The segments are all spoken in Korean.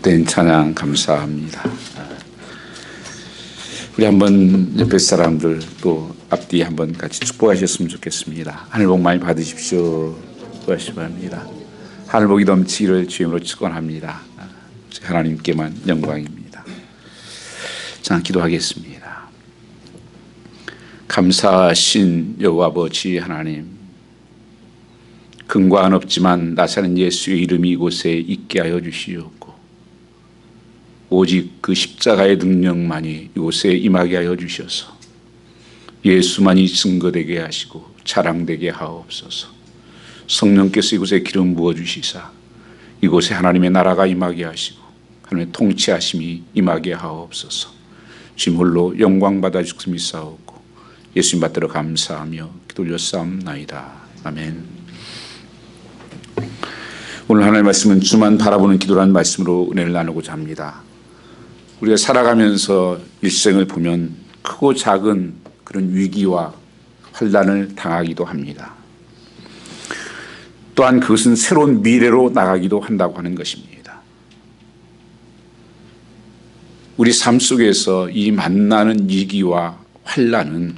복된 찬양 감사합니다. 우리 한번 옆에 사람들 또 앞뒤 한번 같이 축복하셨으면 좋겠습니다. 하늘 복 많이 받으십시오. 축복하시기 바랍니다. 하늘 복이 넘치기를 주임으로 축원합니다. 하나님께만 영광입니다. 자, 기도하겠습니다. 감사하신 여호와 아버지 하나님, 근거는 없지만 나사렛 예수의 이름이 이곳에 있게 하여 주시옵고 오직 그 십자가의 능력만이 이곳에 임하게 하여 주셔서 예수만이 증거되게 하시고 자랑되게 하옵소서. 성령께서 이곳에 기름 부어주시사 이곳에 하나님의 나라가 임하게 하시고 하나님의 통치하심이 임하게 하옵소서. 주님 홀로 영광 받아 주옵소서. 예수님 받들어 감사하며 기도 올렸사옵나이다. 아멘. 오늘 하나님의 말씀은 주만 바라보는 기도라는 말씀으로 은혜를 나누고자 합니다. 우리가 살아가면서 일생을 보면 크고 작은 그런 위기와 환난을 당하기도 합니다. 또한 그것은 새로운 미래로 나가기도 한다고 하는 것입니다. 우리 삶 속에서 이 만나는 위기와 환난은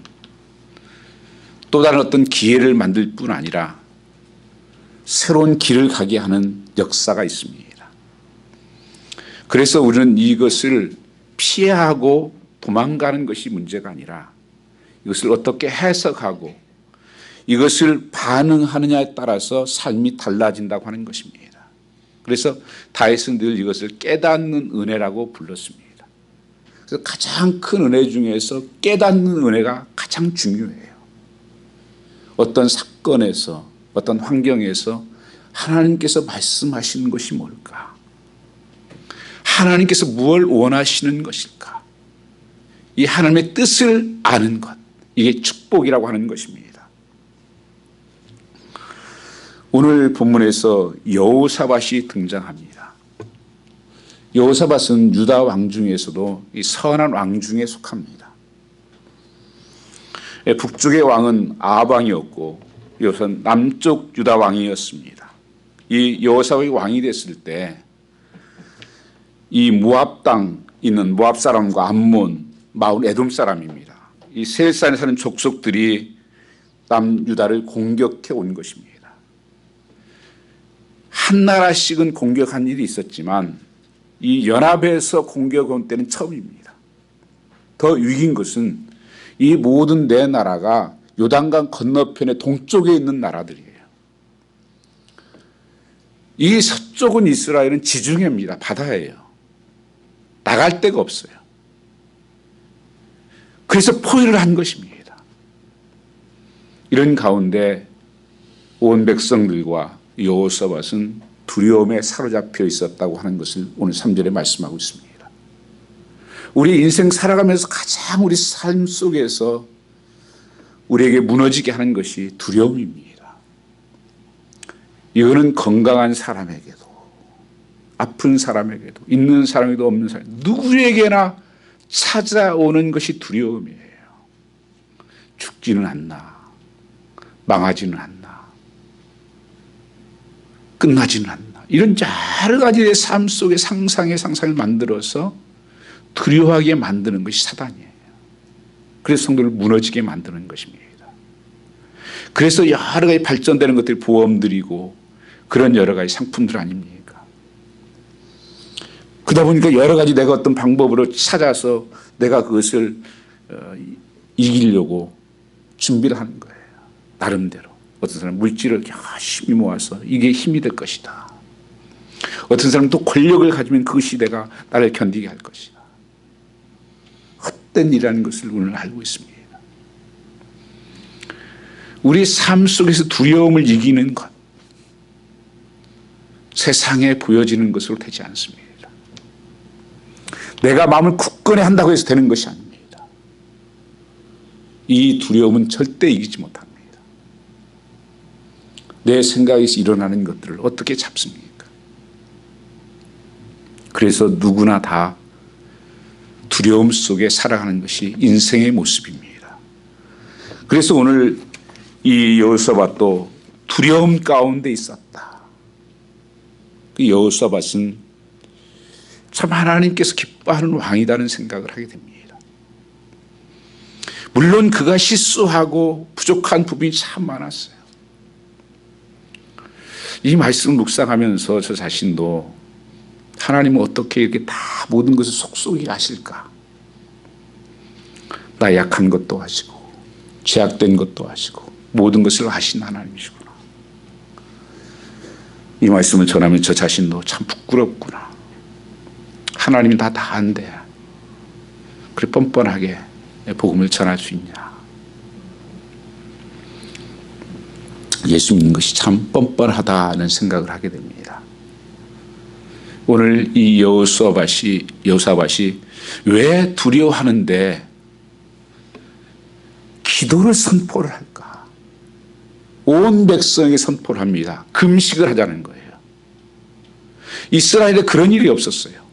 또 다른 어떤 기회를 만들 뿐 아니라 새로운 길을 가게 하는 역사가 있습니다. 그래서 우리는 이것을 피하고 도망가는 것이 문제가 아니라 이것을 어떻게 해석하고 이것을 반응하느냐에 따라서 삶이 달라진다고 하는 것입니다. 그래서 다윗은 늘 이것을 깨닫는 은혜라고 불렀습니다. 그래서 가장 큰 은혜 중에서 깨닫는 은혜가 가장 중요해요. 어떤 사건에서 어떤 환경에서 하나님께서 말씀하시는 것이 뭘까? 하나님께서 무엇을 원하시는 것일까? 이 하나님의 뜻을 아는 것, 이게 축복이라고 하는 것입니다. 오늘 본문에서 여호사밧이 등장합니다. 여호사밧은 유다 왕 중에서도 이 선한 왕 중에 속합니다. 북쪽의 왕은 아합 왕이었고 여호사밧은 남쪽 유다 왕이었습니다. 이 여호사밧이 왕이 됐을 때 이 모압 땅 있는 모압 사람과 암몬, 마온 에돔 사람입니다. 이 세일산에 사는 족속들이 남유다를 공격해 온 것입니다. 한 나라씩은 공격한 일이 있었지만 이 연합해서 공격해 온 때는 처음입니다. 더 위기인 것은 이 모든 네 나라가 요단강 건너편의 동쪽에 있는 나라들이에요. 이 서쪽은 이스라엘은 지중해입니다. 바다예요. 나갈 데가 없어요. 그래서 포위를 한 것입니다. 이런 가운데 온 백성들과 여호사밧은 두려움에 사로잡혀 있었다고 하는 것을 오늘 3절에 말씀하고 있습니다. 우리 인생 살아가면서 가장 우리 삶 속에서 우리에게 무너지게 하는 것이 두려움입니다. 이거는 건강한 사람에게도 아픈 사람에게도 있는 사람에게도 없는 사람 누구에게나 찾아오는 것이 두려움이에요. 죽지는 않나, 망하지는 않나, 끝나지는 않나, 이런 여러 가지의 삶 속에 상상을 만들어서 두려워하게 만드는 것이 사단이에요. 그래서 성도를 무너지게 만드는 것입니다. 그래서 여러 가지 발전되는 것들이 보험들이고 그런 여러 가지 상품들 아닙니까? 그러다 보니까 여러 가지 내가 어떤 방법으로 찾아서 내가 그것을 이기려고 준비를 하는 거예요. 나름대로. 어떤 사람은 물질을 열심히 모아서 이게 힘이 될 것이다. 어떤 사람은 또 권력을 가지면 그것이 내가 나를 견디게 할 것이다. 헛된 일이라는 것을 오늘 알고 있습니다. 우리 삶 속에서 두려움을 이기는 것, 세상에 보여지는 것으로 되지 않습니다. 내가 마음을 굳건히 한다고 해서 되는 것이 아닙니다. 이 두려움은 절대 이기지 못합니다. 내 생각에서 일어나는 것들을 어떻게 잡습니까? 그래서 누구나 다 두려움 속에 살아가는 것이 인생의 모습입니다. 그래서 오늘 이 여호사밧도 두려움 가운데 있었다. 그 여호사밧은 참 하나님께서 기뻐하는 왕이라는 생각을 하게 됩니다. 물론 그가 실수하고 부족한 부분이 참 많았어요. 이 말씀을 묵상하면서 저 자신도 하나님은 어떻게 이렇게 다 모든 것을 속속이 아실까? 나 약한 것도 아시고 죄악된 것도 아시고 모든 것을 아신 하나님이시구나. 이 말씀을 전하면 저 자신도 참 부끄럽구나. 하나님이 다 안돼. 그래 뻔뻔하게 복음을 전할 수 있냐. 예수 믿는 것이 참 뻔뻔하다는 생각을 하게 됩니다. 오늘 이 여호사밧이 왜 두려워하는데 기도를 선포를 할까? 온 백성에게 선포를 합니다. 금식을 하자는 거예요. 이스라엘에 그런 일이 없었어요.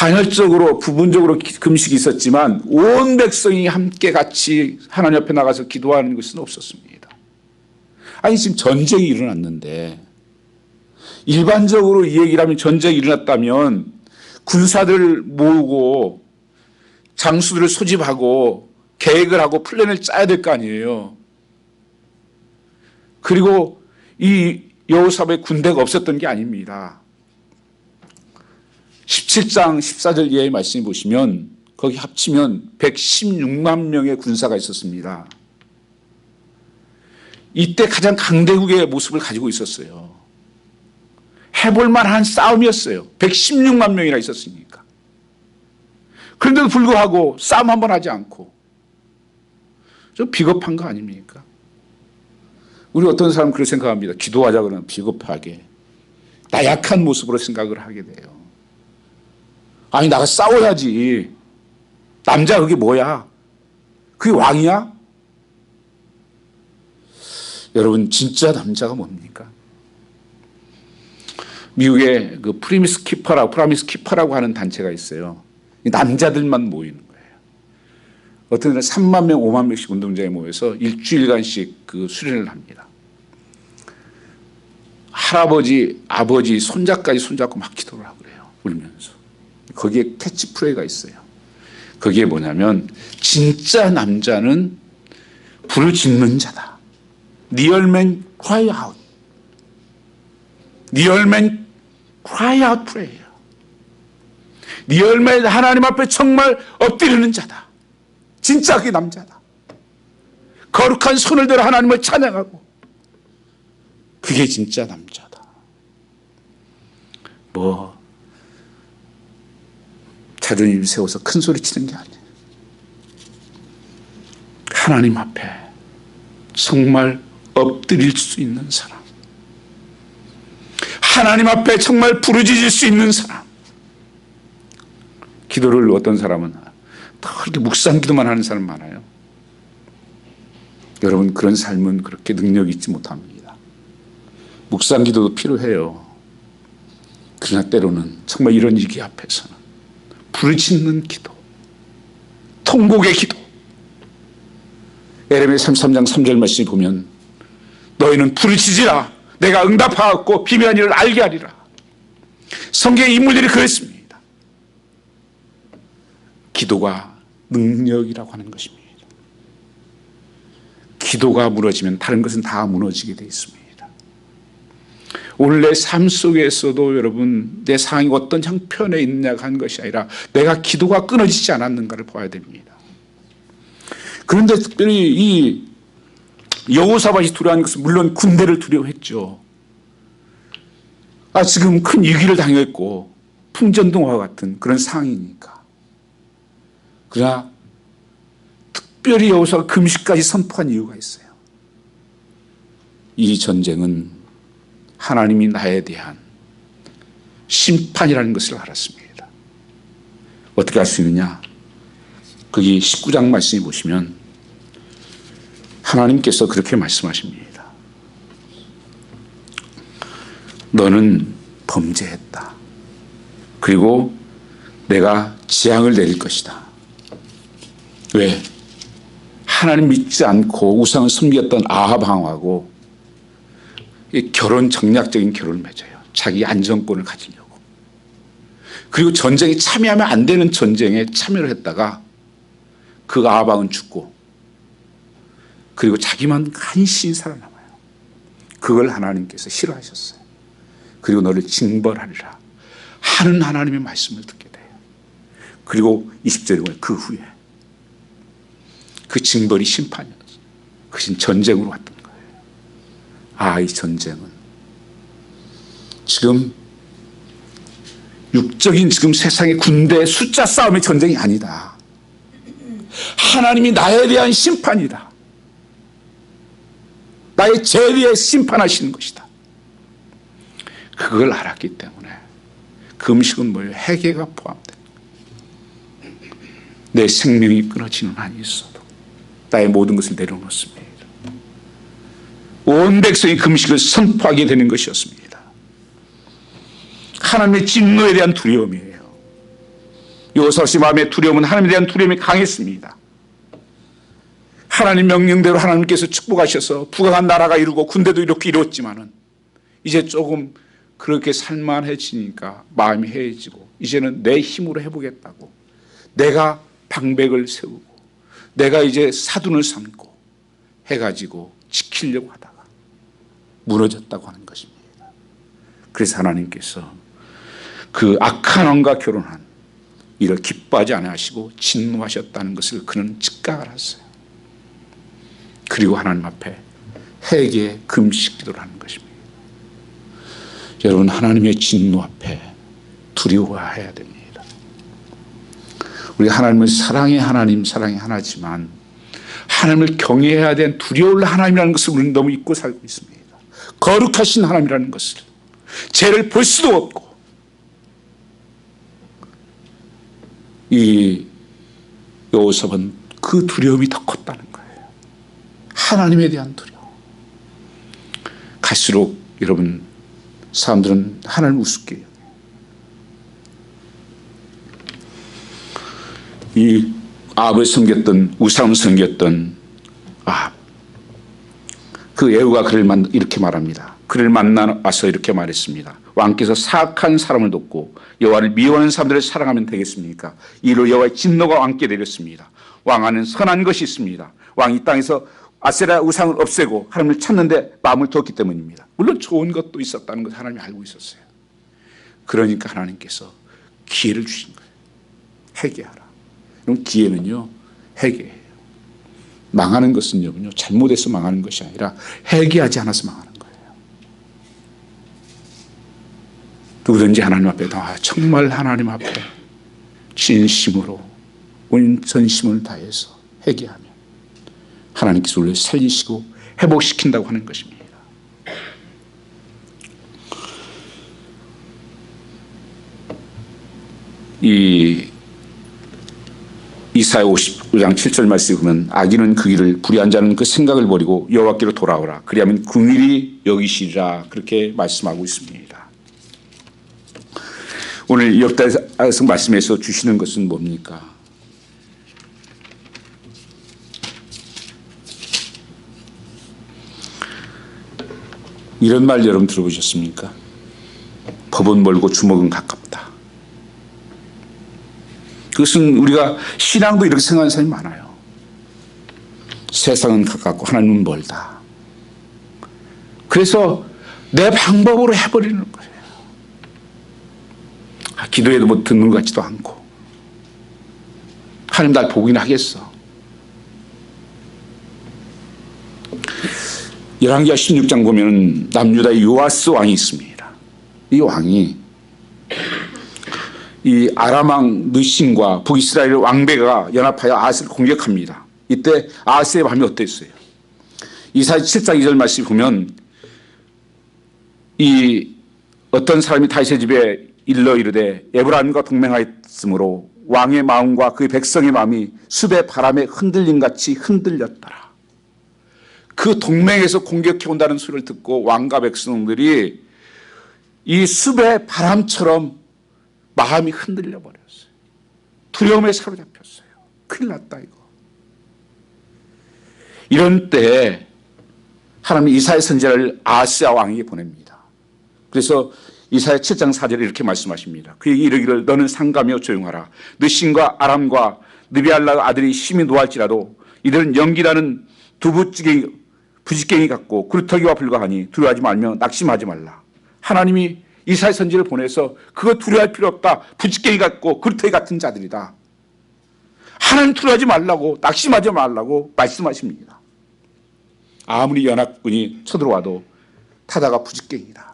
간헐적으로 부분적으로 금식이 있었지만 온 백성이 함께 같이 하나님 앞에 나가서 기도하는 것은 없었습니다. 아니 지금 전쟁이 일어났는데 일반적으로 이 얘기를 하면 전쟁이 일어났다면 군사들을 모으고 장수들을 소집하고 계획을 하고 플랜을 짜야 될 거 아니에요. 그리고 이 여호사밧의 군대가 없었던 게 아닙니다. 17장 14절 이하의 말씀을 보시면 거기 합치면 116만 명의 군사가 있었습니다. 이때 가장 강대국의 모습을 가지고 있었어요. 해볼 만한 싸움이었어요. 116만 명이나 있었으니까. 그런데도 불구하고 싸움 한번 하지 않고 좀 비겁한 거 아닙니까? 우리 어떤 사람은 그렇게 생각합니다. 기도하자 그러면 비겁하게 나약한 모습으로 생각을 하게 돼요. 아니 나가 싸워야지. 남자 그게 뭐야? 그게 왕이야? 여러분 진짜 남자가 뭡니까? 미국에 그 프라미스 키퍼라고 하는 단체가 있어요. 남자들만 모이는 거예요. 어떤 날은 3만 명, 5만 명씩 운동장에 모여서 일주일간씩 그 수련을 합니다. 할아버지, 아버지, 손자까지 손잡고 막 기도를 하고 그래요. 울면서. 거기에 캐치프레이가 있어요. 거기에 뭐냐면 진짜 남자는 부르짖는 자다. Real men cry out. Real men cry out prayer. Real men 하나님 앞에 정말 엎드리는 자다. 진짜 그게 남자다. 거룩한 손을 들어 하나님을 찬양하고 그게 진짜 남자다. 뭐 자존심 세워서 큰 소리 치는 게 아니에요. 하나님 앞에 정말 엎드릴 수 있는 사람, 하나님 앞에 정말 부르짖을 수 있는 사람. 기도를 어떤 사람은 그렇게 묵상 기도만 하는 사람 많아요. 여러분 그런 삶은 그렇게 능력이 있지 못합니다. 묵상 기도도 필요해요. 그러나 때로는 정말 이런 위기 앞에서는 부르짖는 기도, 통곡의 기도. 에레미야 33장 3절 말씀을 보면 너희는 부르짖으라 내가 응답하였고 비밀한 일을 알게 하리라. 성경의 인물들이 그랬습니다. 기도가 능력이라고 하는 것입니다. 기도가 무너지면 다른 것은 다 무너지게 되어 있습니다. 오늘 내 삶 속에서도 여러분 내 상황이 어떤 형편에 있느냐가 한 것이 아니라 내가 기도가 끊어지지 않았는가를 봐야 됩니다. 그런데 특별히 이 여호사밧이 두려워하는 것은 물론 군대를 두려워했죠. 지금 큰 위기를 당했고 풍전등화와 같은 그런 상황이니까. 그러나 특별히 여호사가 금식까지 선포한 이유가 있어요. 이 전쟁은 하나님이 나에 대한 심판이라는 것을 알았습니다. 어떻게 알 수 있느냐? 거기 19장 말씀에 보시면 하나님께서 그렇게 말씀하십니다. 너는 범죄했다. 그리고 내가 재앙을 내릴 것이다. 왜? 하나님 믿지 않고 우상을 섬겼던 아합 왕하고 정략적인 결혼을 맺어요. 자기 안정권을 가지려고. 그리고 전쟁에 참여하면 안 되는 전쟁에 참여를 했다가 그 아합왕은 죽고 그리고 자기만 간신히 살아남아요. 그걸 하나님께서 싫어하셨어요. 그리고 너를 징벌하리라 하는 하나님의 말씀을 듣게 돼요. 그리고 20절에 보면 그 후에 그 징벌이 심판이었어요. 그것은 전쟁으로 왔던 거예요. 이 전쟁은 지금 육적인 지금 세상의 군대 숫자 싸움의 전쟁이 아니다. 하나님이 나에 대한 심판이다. 나의 죄에 대해 심판하시는 것이다. 그걸 알았기 때문에 그 음식은 뭐예요? 회개가 포함된 거예요. 내 생명이 끊어지는 한이 있어도 나의 모든 것을 내려놓습니다. 온 백성이 그 음식을 선포하게 되는 것이었습니다. 하나님의 진노에 대한 두려움이에요. 여호사밧의 마음의 두려움은 하나님에 대한 두려움이 강했습니다. 하나님 명령대로 하나님께서 축복하셔서 부강한 나라가 이루고 군대도 이렇게 이뤘지만은 이제 조금 그렇게 살만해지니까 마음이 해해지고 이제는 내 힘으로 해보겠다고 내가 방백을 세우고 내가 이제 사둔을 삼고 해가지고 지키려고 하다가 무너졌다고 하는 것입니다. 그래서 하나님께서 그 악한 왕과 결혼한 이를 기뻐하지 않으시고 진노하셨다는 것을 그는 즉각을 했어요. 그리고 하나님 앞에 회개 금식 기도를 하는 것입니다. 여러분, 하나님의 진노 앞에 두려워해야 됩니다. 우리 하나님은 사랑의 하나님, 사랑의 하나지만 하나님을 경외해야 되는 두려울 하나님이라는 것을 우리는 너무 잊고 살고 있습니다. 거룩하신 하나님이라는 것을, 죄를 볼 수도 없고, 이 여호사밧은 그 두려움이 더 컸다는 거예요. 하나님에 대한 두려움. 갈수록 여러분, 사람들은 하나님을 우습게 해요. 이 아합을 섬겼던, 우상을 섬겼던 아합, 그 예후가 그를 이렇게 말합니다. 그를 만나서 이렇게 말했습니다. 왕께서 사악한 사람을 돕고 여호와를 미워하는 사람들을 사랑하면 되겠습니까? 이로 여호와의 진노가 왕께 내렸습니다. 왕 안에는 선한 것이 있습니다. 왕이 이 땅에서 아세라 우상을 없애고 하나님을 찾는데 마음을 두었기 때문입니다. 물론 좋은 것도 있었다는 것을 하나님이 알고 있었어요. 그러니까 하나님께서 기회를 주신 거예요. 회개하라. 그럼 기회는요, 회개예요. 망하는 것은요, 잘못해서 망하는 것이 아니라 회개하지 않아서 망하는 거예요. 누구든지 하나님 앞에 나와 정말 하나님 앞에 진심으로 온 전심을 다해서 회개하면 하나님께서 우리를 살리시고 회복시킨다고 하는 것입니다. 이 이사야 55장 7절 말씀에 보면 악인은 그 길을 불의한 자는 그 생각을 버리고 여호와께로 돌아오라. 그리하면 긍휼히 여기시리라. 그렇게 말씀하고 있습니다. 오늘 역대상 말씀에서 주시는 것은 뭡니까? 이런 말 여러분 들어보셨습니까? 법은 멀고 주먹은 가깝다. 그것은 우리가 신앙도 이렇게 생각하는 사람이 많아요. 세상은 가깝고 하나님은 멀다. 그래서 내 방법으로 해버리는 거예요. 기도해도 뭐 듣는 것 같지도 않고, 하나님 날 보긴 하겠어. 열왕기하 16장 보면 남유다의 요아스 왕이 있습니다. 이 왕이 이 아람 왕 느신과 북이스라엘 왕배가 연합하여 아하스를 공격합니다. 이때 아하스의 마음이 어땠어요? 이사야 7장 2절 말씀 보면 이 어떤 사람이 다윗의 집에 일러 이르되 에브라임과 동맹하였으므로 왕의 마음과 그 백성의 마음이 숲의 바람에 흔들림같이 흔들렸더라. 그 동맹에서 공격해 온다는 소리를 듣고 왕과 백성들이 이 숲의 바람처럼 마음이 흔들려 버렸어요. 두려움에 사로잡혔어요. 큰일 났다 이거. 이런 때에 하나님이 이사야 선지자를 아하스야 왕에게 보냅니다. 그래서 이사야 7장 4절에 이렇게 말씀하십니다. 그에게 이르기를 너는 상가며 조용하라. 너 신과 아람과 느비알라 아들이 심히 노할지라도 이들은 연기라는 부직갱이 같고 그루터기와 불과하니 두려워하지 말며 낙심하지 말라. 하나님이 이사야 선지를 보내서 그거 두려워할 필요 없다. 부직갱이 같고 그루터기 같은 자들이다. 하나님 두려워하지 말라고, 낙심하지 말라고 말씀하십니다. 아무리 연합군이 쳐들어와도 타다가 부직갱이다.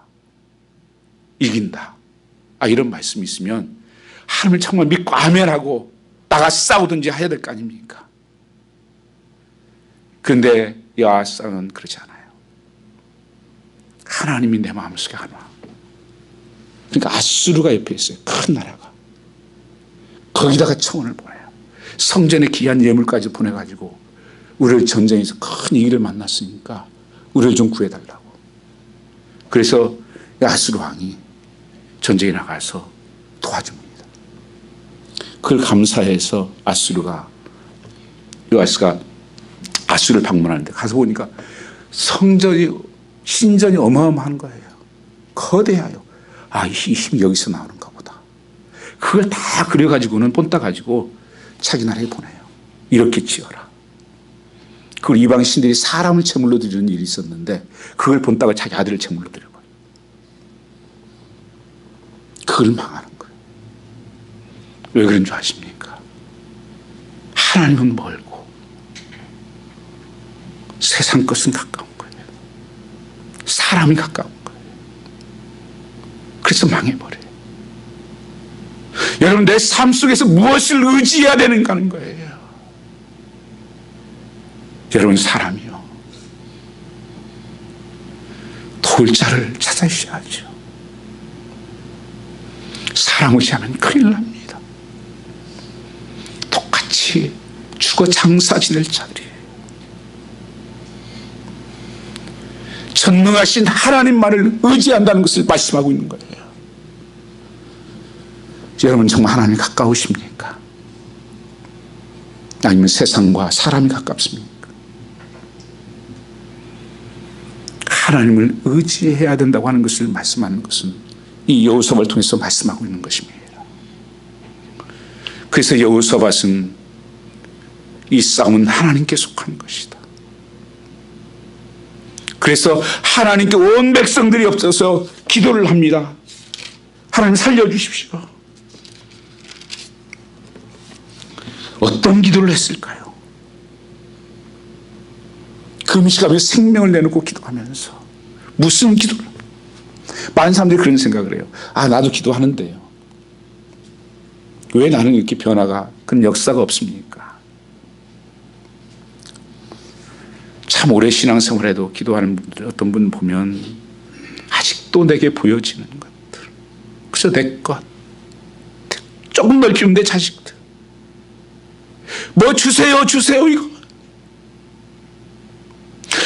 이긴다. 이런 말씀이 있으면 하나님을 정말 믿고 아멘하고 나가 싸우든지 해야 될 거 아닙니까? 그런데 여호와는 그렇지 않아요. 하나님이 내 마음속에 하나. 그러니까 아수르가 옆에 있어요. 큰 나라가. 거기다가 청원을 보내요. 성전에 귀한 예물까지 보내가지고 우리를 전쟁에서 큰 위기를 만났으니까 우리를 좀 구해달라고. 그래서 아수르 왕이 전쟁에 나가서 도와줍니다. 그걸 감사해서 요아스가 아수르를 방문하는데 가서 보니까 신전이 어마어마한 거예요. 거대해요. 이 힘이 여기서 나오는가 보다. 그걸 다 그려가지고는 본따 가지고 자기 나라에 보내요. 이렇게 지어라. 그걸 이방 신들이 사람을 제물로 드리는 일이 있었는데 그걸 본따가 자기 아들을 제물로 드려버려요. 그걸 망하는 거예요. 왜 그런 줄 아십니까? 하나님은 멀고 세상 것은 가까운 거예요. 사람이 가까운 거예요. 그래서 망해버려요. 여러분, 내 삶 속에서 무엇을 의지해야 되는가 하는 거예요. 여러분, 사람이요. 도울 자를 찾아주셔야죠. 사람 의지하면 큰일 납니다. 똑같이 죽어 장사 지낼 자들이에요. 전능하신 하나님만을 의지한다는 것을 말씀하고 있는 거예요. 여러분, 정말 하나님이 가까우십니까? 아니면 세상과 사람이 가깝습니까? 하나님을 의지해야 된다고 하는 것을 말씀하는 것은 이 여호사밧을 통해서 말씀하고 있는 것입니다. 그래서 여호사밧은 이 싸움은 하나님께 속한 것이다. 그래서 하나님께 온 백성들이 없어서 기도를 합니다. 하나님 살려주십시오. 어떤 기도를 했을까요? 금식하며 생명을 내놓고 기도하면서 무슨 기도를? 많은 사람들이 그런 생각을 해요. 나도 기도하는데요. 왜 나는 이렇게 변화가, 그런 역사가 없습니까? 참 오래 신앙생활에도 기도하는 분들, 어떤 분 보면 아직도 내게 보여지는 것들. 그래서 내 것, 조금 넓히면 내 자식들. 뭐 주세요 이거.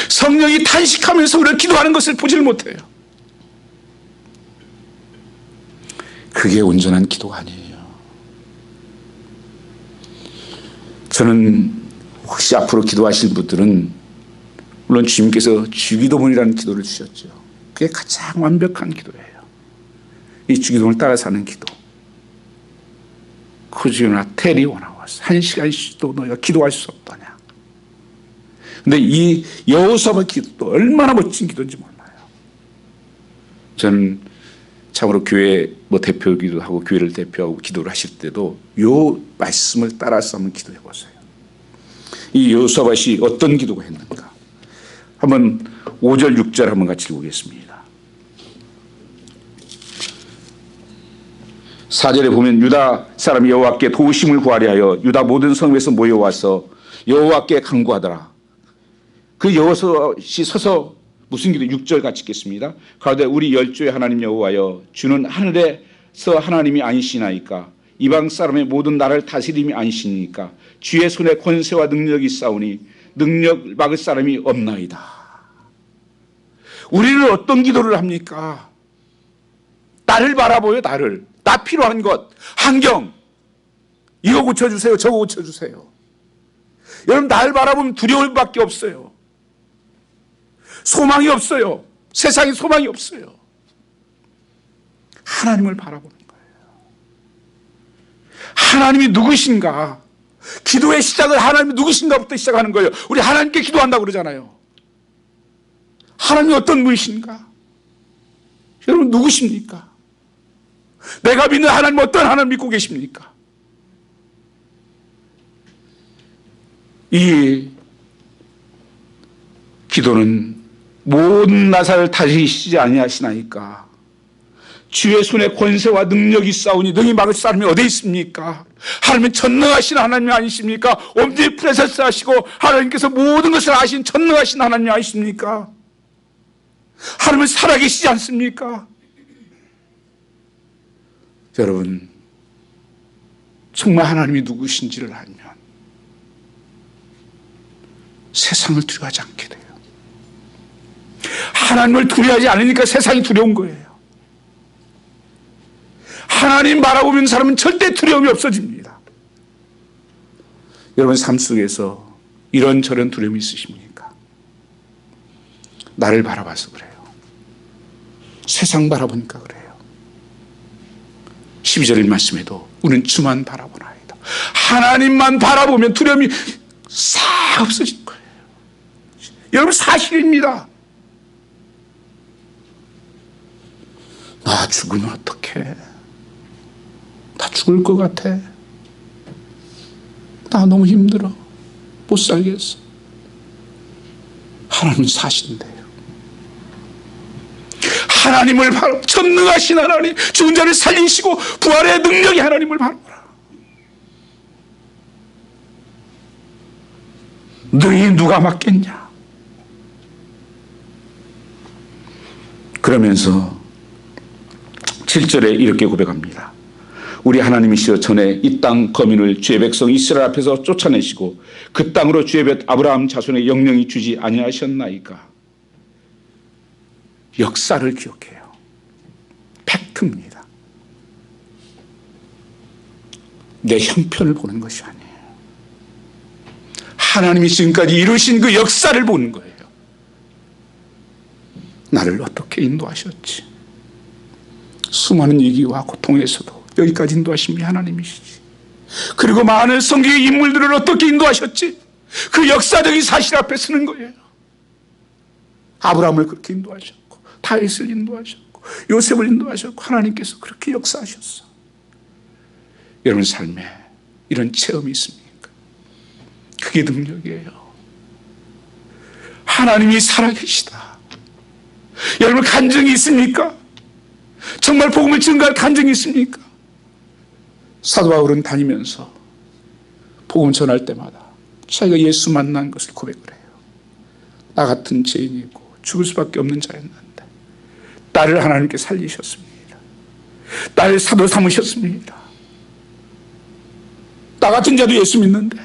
성령이 탄식하면서 우리를 기도하는 것을 보지를 못해요. 그게 온전한 기도가 아니에요. 저는 혹시 앞으로 기도하실 분들은 물론 주님께서 주기도문이라는 기도를 주셨죠. 그게 가장 완벽한 기도예요. 이 주기도문을 따라 사는 기도. 쿠지나 테리 원하와서 1시간씩도 너희가 기도할 수 없더냐. 근데 이 여호사밧 기도도 얼마나 멋진 기도인지 몰라요. 저는 참으로 교회 대표이기도 하고 교회를 대표하고 기도를 하실 때도 요 말씀을 따라서 한번 기도해 보세요. 이 여호사밧이 어떤 기도가 했는가. 한번 5절 6절 한번 같이 읽어보겠습니다. 4절에 보면 유다 사람이 여호와께 도우심을 구하려 하여 유다 모든 성읍에서 모여와서 여호와께 간구하더라. 그 여호사밧이 서서 무슨 기도? 6절 같이 읽겠습니다. 가로되 우리 열조의 하나님 여호와여, 주는 하늘에서 하나님이 아니시나이까? 이방 사람의 모든 나라를 다스림이 아니시니까? 주의 손에 권세와 능력이 있사오니 능력 막을 사람이 없나이다. 우리는 어떤 기도를 합니까? 나를 바라보여. 나 필요한 것, 환경, 이거 고쳐주세요, 저거 고쳐주세요. 여러분, 나를 바라보면 두려울 밖에 없어요. 소망이 없어요. 세상에 소망이 없어요. 하나님을 바라보는 거예요. 하나님이 누구신가? 기도의 시작을 하나님이 누구신가부터 시작하는 거예요. 우리 하나님께 기도한다고 그러잖아요. 하나님이 어떤 분이신가? 여러분 누구십니까? 내가 믿는 하나님 어떤 하나님 믿고 계십니까? 이 기도는 모든 나사를 다스리시지 아니하시나이까. 주의 손에 권세와 능력이 있사오니 능히 막을 사람이 어디 있습니까? 하나님은 전능하신 하나님이 아니십니까? 옴니프레센스 하시고 하나님께서 모든 것을 아신 전능하신 하나님이 아니십니까? 하나님은 살아계시지 않습니까? 여러분, 정말 하나님이 누구신지를 알면 세상을 두려워하지 않게 돼요. 하나님을 두려워하지 않으니까 세상이 두려운 거예요. 하나님 바라보는 사람은 절대 두려움이 없어집니다. 여러분 삶 속에서 이런저런 두려움이 있으십니까? 나를 바라봐서 그래요. 세상 바라보니까 그래요. 12절 말씀에도 우리는 주만 바라보나이다. 하나님만 바라보면 두려움이 싹 없어질 거예요. 여러분 사실입니다. 나 죽으면 어떡해? 나 죽을 것 같아. 나 너무 힘들어. 못 살겠어. 하나님은 사신대요. 하나님을 바라, 전능하신 하나님, 죽은 자를 살리시고 부활의 능력이 하나님을 바라보라. 너희 누가 맞겠냐? 그러면서 7절에 이렇게 고백합니다. 우리 하나님이시여 전에 이 땅 거민을 주의 백성 이스라엘 앞에서 쫓아내시고 그 땅으로 주의 벳 아브라함 자손의 영영이 주지 아니하셨나이까. 역사를 기억해요. 팩트입니다. 내 형편을 보는 것이 아니에요. 하나님이 지금까지 이루신 그 역사를 보는 거예요. 나를 어떻게 인도하셨지? 수많은 위기와 고통에서도 여기까지 인도하신 게 하나님이시지. 그리고 많은 성경의 인물들을 어떻게 인도하셨지? 그 역사적인 사실 앞에 서는 거예요. 아브라함을 그렇게 인도하셨고 다윗을 인도하셨고 요셉을 인도하셨고 하나님께서 그렇게 역사하셨어. 여러분 삶에 이런 체험이 있습니까? 그게 능력이에요. 하나님이 살아계시다. 여러분 간증이 있습니까? 정말 복음을 증거할 간증이 있습니까? 사도 바울은 다니면서 복음 전할 때마다 자기가 예수 만난 것을 고백을 해요. 나 같은 죄인이고 죽을 수밖에 없는 자였는데 나를 하나님께 살리셨습니다. 나를 사도 삼으셨습니다. 나 같은 자도 예수 믿는데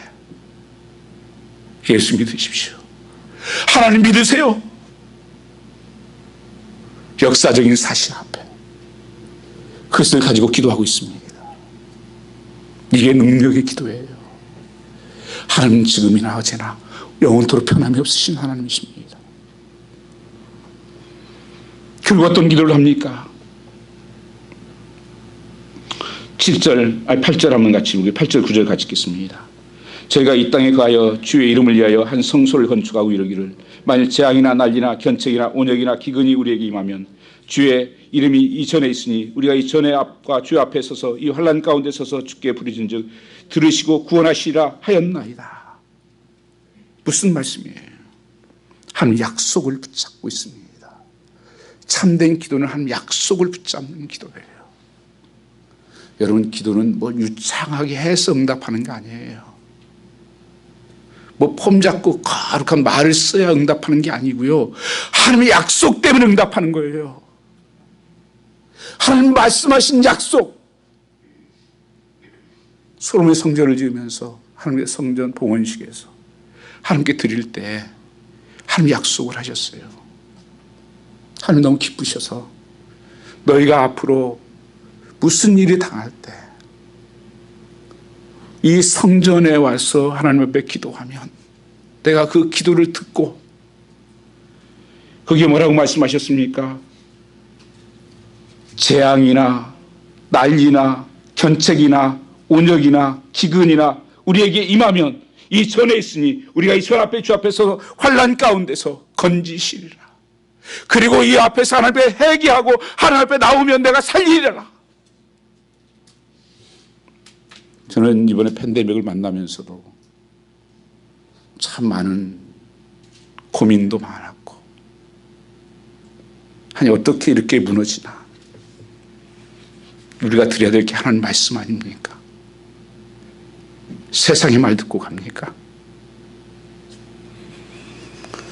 예수 믿으십시오. 하나님 믿으세요. 역사적인 사실 앞에 그것을 가지고 기도하고 있습니다. 이게 능력의 기도예요. 하나님 지금이나 어제나 영원토록 변함이 없으신 하나님이십니다. 그리고 어떤 기도를 합니까? 8절 한번 같이 우리 8절 9절 같이 읽겠습니다. 저희가 이 땅에 가하여 주의 이름을 위하여 한 성소를 건축하고 이르기를 만일 재앙이나 난리나 견책이나 온역이나 기근이 우리에게 임하면 주의 이름이 이전에 있으니 우리가 이전의 앞과 주 앞에 서서 이 환난 가운데 서서 주께 부르짖은즉 들으시고 구원하시리라 하였나이다. 무슨 말씀이에요? 하나님 약속을 붙잡고 있습니다. 참된 기도는 하나님 약속을 붙잡는 기도예요. 여러분 기도는 뭐 유창하게 해서 응답하는 게 아니에요. 뭐 폼 잡고 거룩한 말을 써야 응답하는 게 아니고요. 하나님의 약속 때문에 응답하는 거예요. 하나님 말씀하신 약속. 솔로몬의 성전을 지으면서 하나님의 성전 봉헌식에서 하나님께 드릴 때 하나님 약속을 하셨어요. 하나님 너무 기쁘셔서 너희가 앞으로 무슨 일이 당할 때 이 성전에 와서 하나님 앞에 기도하면 내가 그 기도를 듣고 거기에 뭐라고 말씀하셨습니까? 재앙이나 난리나 견책이나 온역이나 기근이나 우리에게 임하면 이 전에 있으니 우리가 이 전 앞에 주 앞에서 환난 가운데서 건지시리라. 그리고 이 앞에서 하나님 앞에 회개하고 하나님 앞에 나오면 내가 살리리라. 저는 이번에 팬데믹을 만나면서도 참 많은 고민도 많았고, 아니 어떻게 이렇게 무너지나. 우리가 드려야 될 게 하나님 말씀 아닙니까? 세상의 말 듣고 갑니까?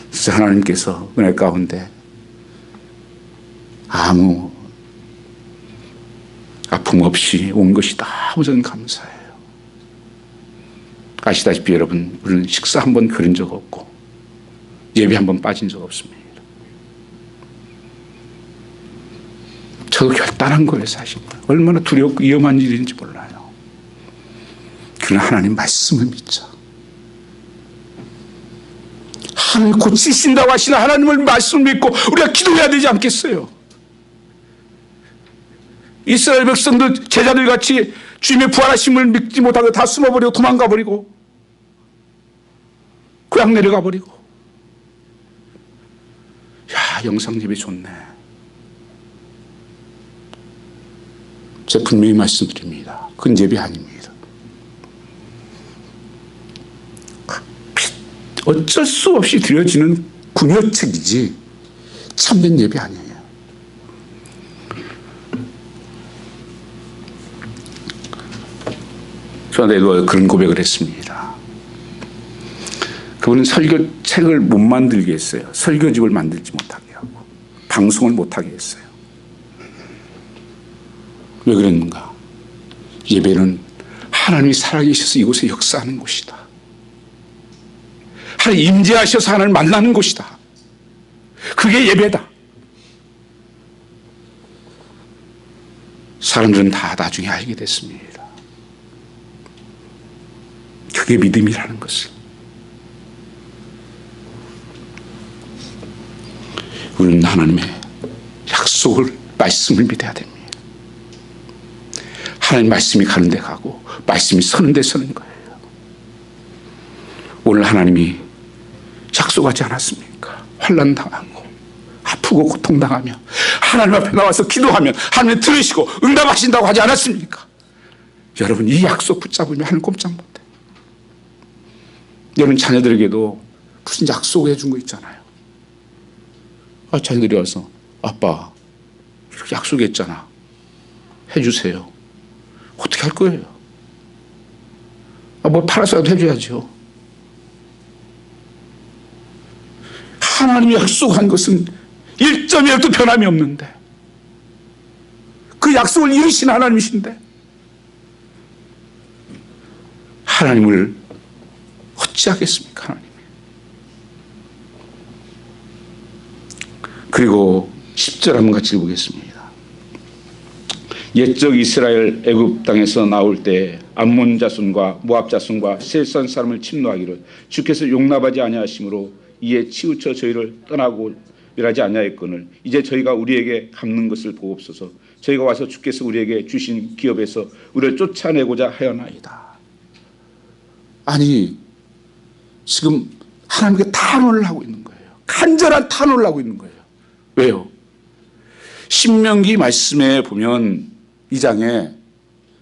그래서 하나님께서 은혜 가운데 아무 아픔 없이 온 것이 너무 저는 감사해요. 아시다시피 여러분, 우리는 식사 한 번 그런 적 없고 예배 한 번 빠진 적 없습니다. 저도 결단한 거예요, 사실. 얼마나 두렵고 위험한 일인지 몰라요. 그러나 하나님 말씀을 믿자. 하나님 고치신다고 하시는 하나님을 말씀을 믿고 우리가 기도해야 되지 않겠어요? 이스라엘 백성들, 제자들 같이 주님의 부활하심을 믿지 못하고 다 숨어버리고 도망가 버리고 고향 내려가 버리고. 야, 영상 예배 좋네. 제가 분명히 말씀드립니다. 그건 예배 아닙니다. 어쩔 수 없이 드려지는 궁여책이지 참된 예배 아니에요. 저한테도 그런 고백을 했습니다. 그분은 설교책을 못 만들게 했어요. 설교집을 만들지 못하게 하고 방송을 못하게 했어요. 왜 그랬는가? 예배는 하나님이 살아계셔서 이곳에 역사하는 곳이다. 하나님 임재하셔서 하나님을 만나는 곳이다. 그게 예배다. 사람들은 다 나중에 알게 됐습니다. 그게 믿음이라는 것을. 우리는 하나님의 약속을, 말씀을 믿어야 됩니다. 하나님 말씀이 가는 데 가고 말씀이 서는 데 서는 거예요. 오늘 하나님이 약속하지 않았습니까? 환난 당하고 아프고 고통당하며 하나님 앞에 나와서 기도하면 하나님 들으시고 응답하신다고 하지 않았습니까? 여러분, 이 약속 붙잡으면 하나님 꼼짝 못해. 여러분 자녀들에게도 무슨 약속을 해준 거 있잖아요. 자녀들이 와서 아빠 이렇게 약속했잖아, 해주세요. 어떻게 할 거예요? 뭐 팔아서라도 해줘야죠. 하나님이 약속한 것은 1점이라도 변함이 없는데, 그 약속을 이루신 하나님이신데 하나님을 어찌하겠습니까? 하나님이. 그리고 10절 한번 같이 읽어보겠습니다. 옛적 이스라엘 애굽 땅에서 나올 때 암몬 자손과 모압 자손과 셀선 사람을 침노하기를 주께서 용납하지 아니하심으로 이에 치우쳐 저희를 떠나고 일하지 아니하였거늘 이제 저희가 우리에게 갚는 것을 보옵소서. 저희가 와서 주께서 우리에게 주신 기업에서 우리를 쫓아내고자 하였나이다. 아니, 지금 하나님께 탄원을 하고 있는 거예요. 간절한 탄원을 하고 있는 거예요. 왜요? 신명기 말씀에 보면 2장에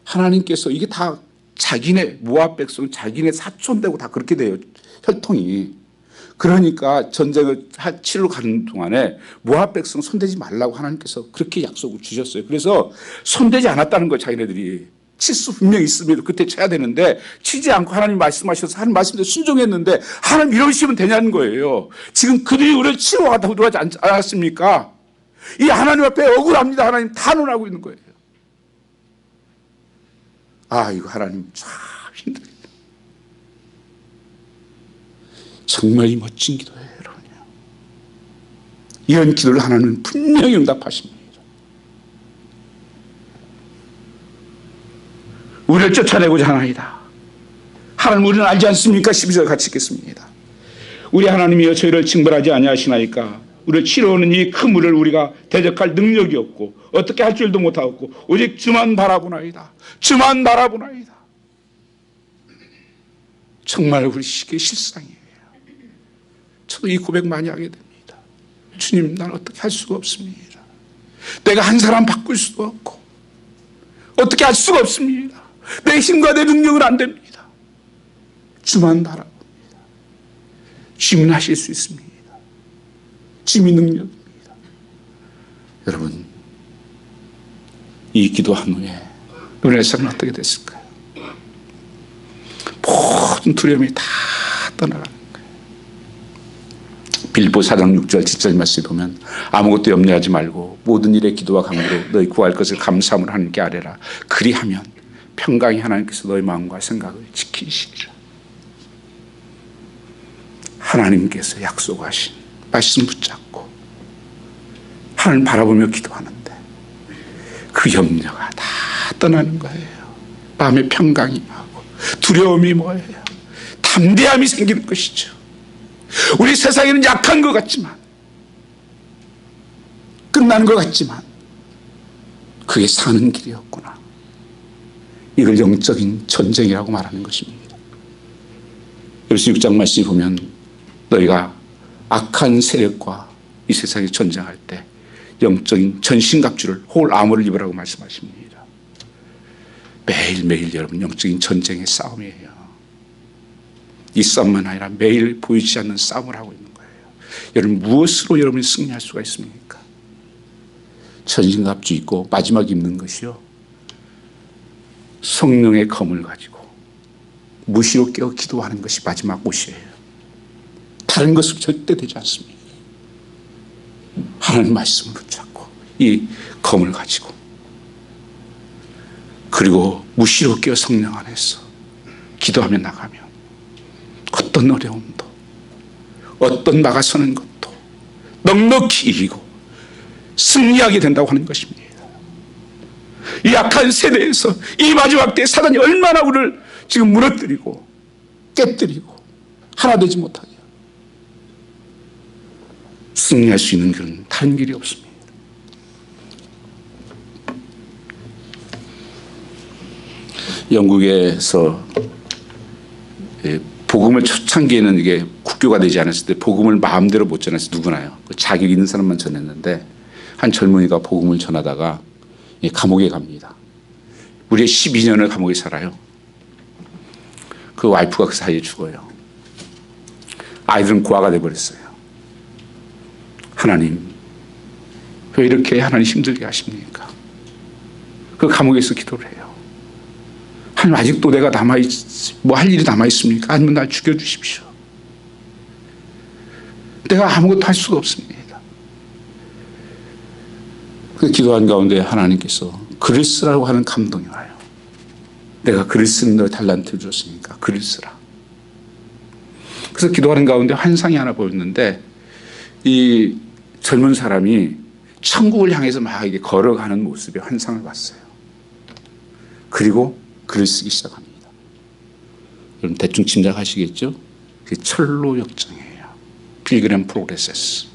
하나님께서 이게 다 자기네 모압 백성 자기네 사촌되고 다 그렇게 돼요. 혈통이. 그러니까 전쟁을 치러 가는 동안에 모압 백성 손대지 말라고 하나님께서 그렇게 약속을 주셨어요. 그래서 손대지 않았다는 거예요. 자기네들이. 칠 수 분명히 있음에도 그때 쳐야 되는데 치지 않고 하나님 말씀하셔서 하나님 말씀대로 순종했는데 하나님 이러시면 되냐는 거예요. 지금 그들이 우리를 치러 가다고 들어가지 않았습니까? 이 하나님 앞에 억울합니다. 하나님 탄원하고 있는 거예요. 아, 이거 하나님 참 힘들다. 정말 이 멋진 기도예요, 여러분. 이런 기도를 하나님은 분명히 응답하십니다. 우리를 쫓아내고자 하나이다. 하나님, 우리는 알지 않습니까? 12절 같이 읽겠습니다. 우리 하나님이여 저희를 징벌하지 아니하시나이까? 우리를 치러오는 이 큰 물을 우리가 대적할 능력이 없고 어떻게 할 줄도 못하고 오직 주만 바라보나이다. 주만 바라보나이다. 정말 우리 시기의 실상이에요. 저도 이 고백 많이 하게 됩니다. 주님, 난 어떻게 할 수가 없습니다. 내가 한 사람 바꿀 수도 없고 어떻게 할 수가 없습니다. 내 힘과 내 능력은 안 됩니다. 주만 바라봅니다. 주님은 하실 수 있습니다. 주님이 능력입니다. 여러분, 이 기도한 후에 우리의 삶은 어떻게 됐을까요? 모든 두려움이 다 떠나가는 거예요. 빌립보 4장 6절 7절 말씀에 보면 아무것도 염려하지 말고 모든 일에 기도와 간구로 너희 구할 것을 감사함으로 하나님께 아뢰라. 그리하면 평강이 하나님께서 너희 마음과 생각을 지키시리라. 하나님께서 약속하신 말씀 붙잡고 하나님 바라보며 기도하는데 그 염려가 다 떠나는 거예요. 마음에 평강이 임하고 두려움이 뭐예요? 담대함이 생기는 것이죠. 우리 세상에는 약한 것 같지만 끝나는 것 같지만 그게 사는 길이었구나. 이걸 영적인 전쟁이라고 말하는 것입니다. 그래서 6장 말씀에 보면 너희가 악한 세력과 이 세상에 전쟁할 때 영적인 전신갑주를 홀 아모를 입으라고 말씀하십니다. 매일매일 여러분 영적인 전쟁의 싸움이에요. 이 싸움만 아니라 매일 보이지 않는 싸움을 하고 있는 거예요. 여러분 무엇으로 여러분이 승리할 수가 있습니까? 전신갑주 입고 마지막 입는 것이요, 성령의 검을 가지고 무시로 깨어 기도하는 것이 마지막 옷이에요. 다른 것은 절대 되지 않습니다. 하나님 말씀 붙잡고 이 검을 가지고 그리고 무시로 깨어 성령 안에서 기도하며 나가면 어떤 어려움도 어떤 막아서는 것도 넉넉히 이기고 승리하게 된다고 하는 것입니다. 이 약한 세대에서 이 마지막 때에 사단이 얼마나 우리를 지금 무너뜨리고 깨뜨리고 하나 되지 못하게 승리할 수 있는 길은 다른 길이 없습니다. 영국에서 복음을 초창기에는 이게 국교가 되지 않았을 때 복음을 마음대로 못 전해서 누구나요. 자격 있는 사람만 전했는데 한 젊은이가 복음을 전하다가 감옥에 갑니다. 무려 12년을 감옥에 살아요. 그 와이프가 그 사이에 죽어요. 아이들은 고아가 돼버렸어요. 하나님, 왜 이렇게 하나님 힘들게 하십니까? 그 감옥에서 기도를 해요. 하나님, 아직도 내가 뭐 할 일이 남아있습니까? 아니면 날 죽여주십시오. 내가 아무것도 할 수가 없습니다. 그 기도한 가운데 하나님께서 글을 쓰라고 하는 감동이 와요. 내가 글을 쓰는 너 달란트를 줬으니까 글을 쓰라. 그래서 기도하는 가운데 환상이 하나 보였는데 이 젊은 사람이 천국을 향해서 막 이게 걸어가는 모습의 환상을 봤어요. 그리고 글을 쓰기 시작합니다. 여러분 대충 짐작하시겠죠? 그게 철로 역정이에요. 필그램 프로그레세스.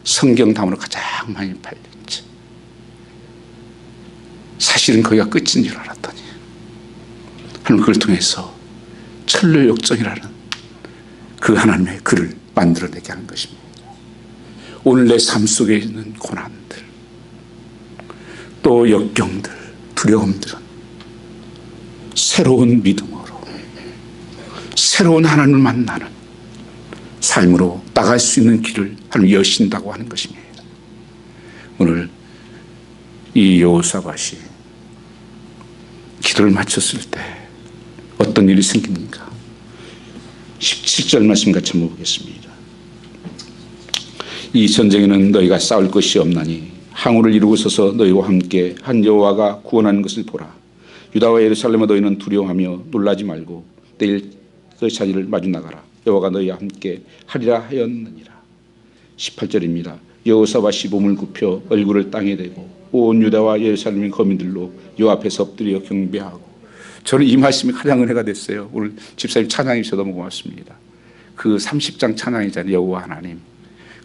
성경 다음으로 가장 많이 팔렸지. 사실은 거기가 끝인 줄 알았더니 하나님 그걸 통해서 철로 역정이라는 그 하나님의 글을 만들어내게 하는 것입니다. 오늘 내 삶 속에 있는 고난들, 또 역경들, 두려움들은 새로운 믿음으로 새로운 하나님을 만나는 삶으로 나갈 수 있는 길을 하나님 여신다고 하는 것입니다. 오늘 이 여호사밧이 기도를 마쳤을 때 어떤 일이 생깁니까? 17절 말씀 같이 한번 보겠습니다. 이 전쟁에는 너희가 싸울 것이 없나니 항우를 이루고 서서 너희와 함께 한 여호와가 구원하는 것을 보라. 유다와 예루살렘아 너희는 두려워하며 놀라지 말고 내일 너희 자리를 마주 나가라. 여호와가 너희와 함께 하리라 하였느니라. 18절입니다. 여호사밧이 몸을 굽혀 얼굴을 땅에 대고 온 유다와 예루살렘의 거민들로 여 앞에서 엎드려 경배하고. 저는 이 말씀이 가장 은혜가 됐어요. 오늘 집사님 찬양해 주셔서 너무 고맙습니다. 그 30장 찬양이잖아요. 여호와 하나님.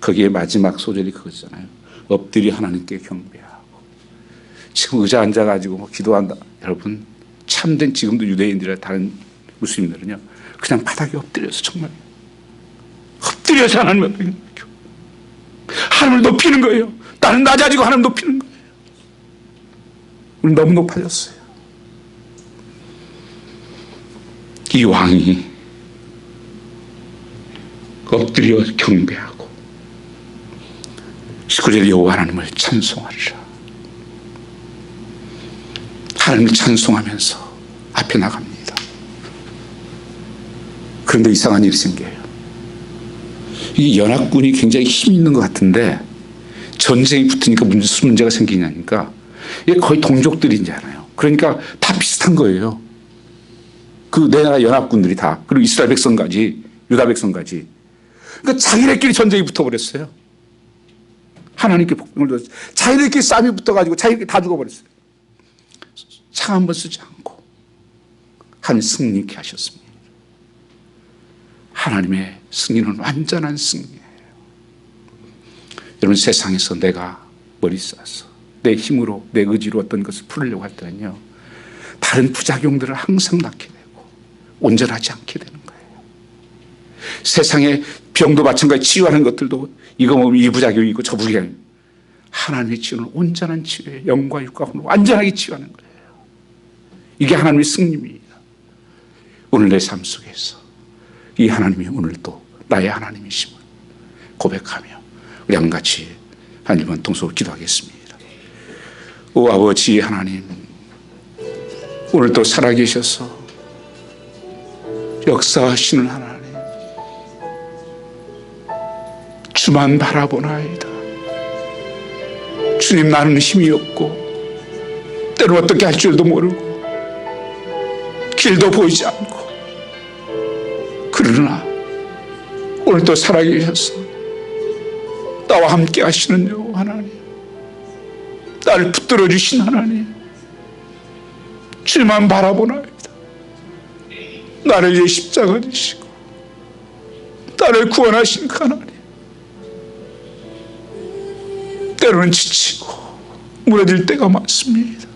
거기에 마지막 소절이 그거잖아요. 엎드려 하나님께 경배하고. 지금 의자 앉아가지고 뭐 기도한다. 여러분, 참된 지금도 유대인들이나 다른 무슬림들은요, 그냥 바닥에 엎드려서 정말 엎드려서 하나님을 높이는 거예요. 나는 낮아지고 하나님 높이는 거예요. 우리 너무 높아졌어요. 이 왕이 엎드려 경배하고 19절 여호와 하나님을 찬송하리라. 하나님을 찬송하면서 앞에 나갑니다. 그런데 이상한 일이 생겨요. 이 연합군이 굉장히 힘이 있는 것 같은데 전쟁이 붙으니까 무슨 문제가 생기냐니까 이게 거의 동족들이잖아요. 그러니까 다 비슷한 거예요. 그 내 나라 연합군들이 다, 그리고 이스라엘 백성까지, 유다 백성까지. 그러니까 자기네끼리 전쟁이 붙어버렸어요. 하나님께 복병을 줬어요. 자기네끼리 싸움이 붙어가지고 자기네끼리 다 죽어버렸어요. 창 한 번 쓰지 않고 하나님 승리케 하셨습니다. 하나님의 승리는 완전한 승리예요. 여러분, 세상에서 내가 머리 쏴서 내 힘으로 내 의지로 어떤 것을 풀으려고 할 때는요, 다른 부작용들을 항상 낳게 되고 온전하지 않게 되는 거예요. 세상의 병도 마찬가지, 치유하는 것들도 이거 먹으면 이 부작용이 있고 저 부작용. 하나님의 치유는 온전한 치유예요. 영과 육과 혼을 완전하게 치유하는 거예요. 이게 하나님의 승리입니다. 오늘 내 삶 속에서 이 하나님이 오늘도 나의 하나님이심을 고백하며 우리 한같이 한 일만 통속으로 기도하겠습니다. 오 아버지 하나님, 오늘도 살아계셔서 역사하시는 하나님, 주만 바라보나이다. 주님, 나는 힘이 없고 때로 어떻게 할 줄도 모르고 길도 보이지 않고, 그러나 오늘도 살아계셔서 나와 함께 하시는 여호와 하나님, 나를 붙들어 주신 하나님, 주만 바라보나이다. 나를 위해 십자가 지시고 나를 구원하신 하나님, 때로는 지치고 무너질 때가 많습니다.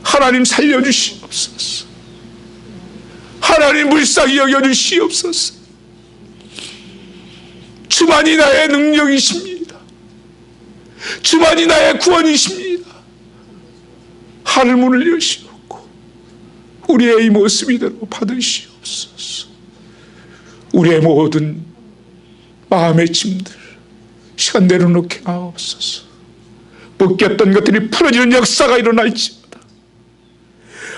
하나님 살려주시옵소서. 하나님 불쌍히 여겨주시옵소서. 주만이 나의 능력이십니다. 주만이 나의 구원이십니다. 하늘 문을 여시옵고 우리의 이 모습 이대로 받으시옵소서. 우리의 모든 마음의 짐들 시간 내려놓게 하옵소서. 묶였던 것들이 풀어지는 역사가 일어날지어다.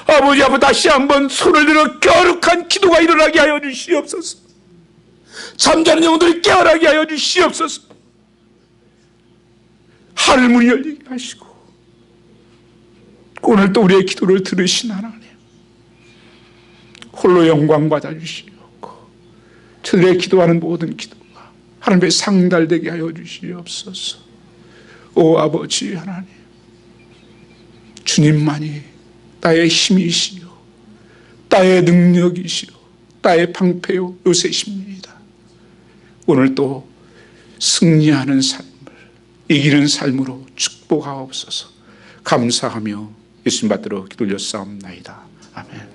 아버지 앞에 다시 한번 손을 들어 거룩한 기도가 일어나게 하여 주시옵소서. 잠자는 영혼들이 깨어나게 하여 주시옵소서. 하늘 문이 열리게 하시고 오늘 또 우리의 기도를 들으신 하나님, 홀로 영광 받아주시옵고 저들의 기도하는 모든 기도가 하나님의 상달되게 하여 주시옵소서. 오 아버지 하나님, 주님만이 나의 힘이시요 나의 능력이시요 나의 방패요 요새십니다. 오늘 또 승리하는 삶을, 이기는 삶으로 축복하옵소서. 감사하며 예수님 받들어 기도 올렸사옵나이다. 아멘.